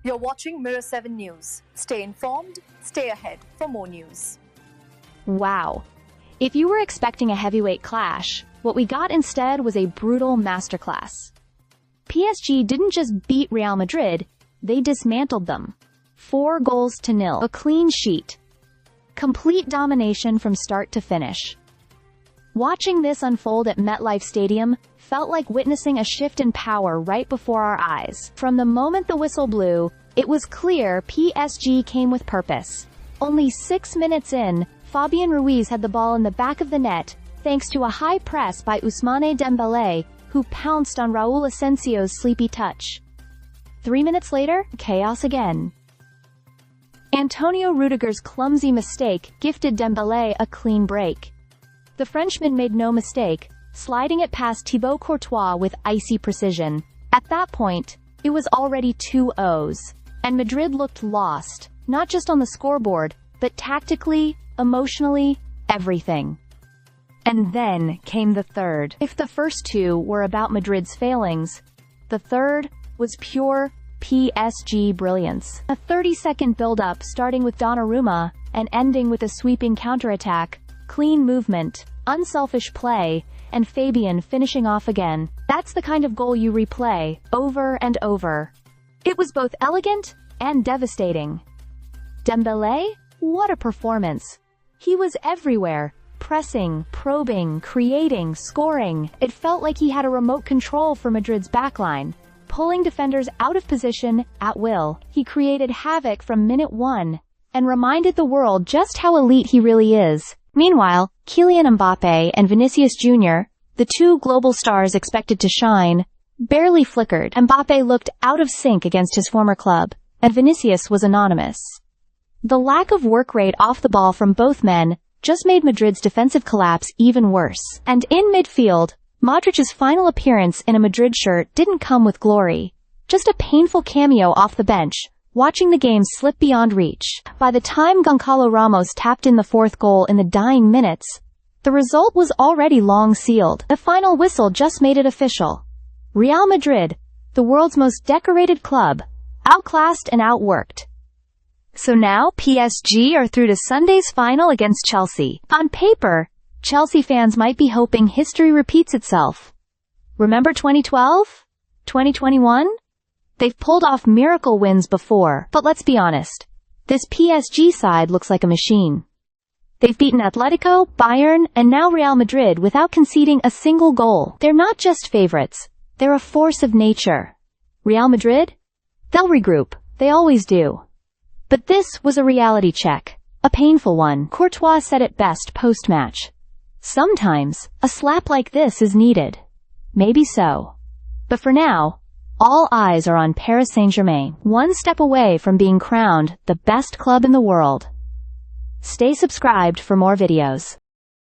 You're watching Mirror 7 News. Stay informed, stay ahead for more news. Wow. If you were expecting a heavyweight clash, what we got instead was a brutal masterclass. PSG didn't just beat Real Madrid, they dismantled them. 4-0, a clean sheet. Complete domination from start to finish. Watching this unfold at MetLife Stadium felt like witnessing a shift in power right before our eyes. From the moment the whistle blew, it was clear PSG came with purpose. Only 6 minutes in, Fabian Ruiz had the ball in the back of the net, thanks to a high press by Ousmane Dembélé, who pounced on Raul Asensio's sleepy touch. 3 minutes later, chaos again. Antonio Rudiger's clumsy mistake gifted Dembélé a clean break. The Frenchman made no mistake, sliding it past Thibaut Courtois with icy precision. At that point, it was already 2-0, and Madrid looked lost, not just on the scoreboard, but tactically, emotionally, everything. And then came the third. If the first two were about Madrid's failings, the third was pure PSG brilliance. A 30-second build-up starting with Donnarumma and ending with a sweeping counterattack, clean movement, unselfish play, and Fabian finishing off again. That's the kind of goal you replay, over and over. It was both elegant and devastating. Dembélé? What a performance. He was everywhere, pressing, probing, creating, scoring. It felt like he had a remote control for Madrid's backline, pulling defenders out of position at will. He created havoc from minute 1, and reminded the world just how elite he really is. Meanwhile, Kylian Mbappé and Vinicius Jr., the two global stars expected to shine, barely flickered. Mbappé looked out of sync against his former club, and Vinicius was anonymous. The lack of work rate off the ball from both men just made Madrid's defensive collapse even worse. And in midfield, Modric's final appearance in a Madrid shirt didn't come with glory, just a painful cameo off the bench, watching the game slip beyond reach. By the time Goncalo Ramos tapped in the fourth goal in the dying minutes, the result was already long sealed. The final whistle just made it official. Real Madrid, the world's most decorated club, outclassed and outworked. So now, PSG are through to Sunday's final against Chelsea. On paper, Chelsea fans might be hoping history repeats itself. Remember 2012? 2021? They've pulled off miracle wins before, but let's be honest. This PSG side looks like a machine. They've beaten Atletico, Bayern, and now Real Madrid without conceding a single goal. They're not just favorites. They're a force of nature. Real Madrid? They'll regroup. They always do. But this was a reality check. A painful one. Courtois said it best post-match. Sometimes, a slap like this is needed. Maybe so. But for now, all eyes are on Paris Saint-Germain, one step away from being crowned the best club in the world. Stay subscribed for more videos.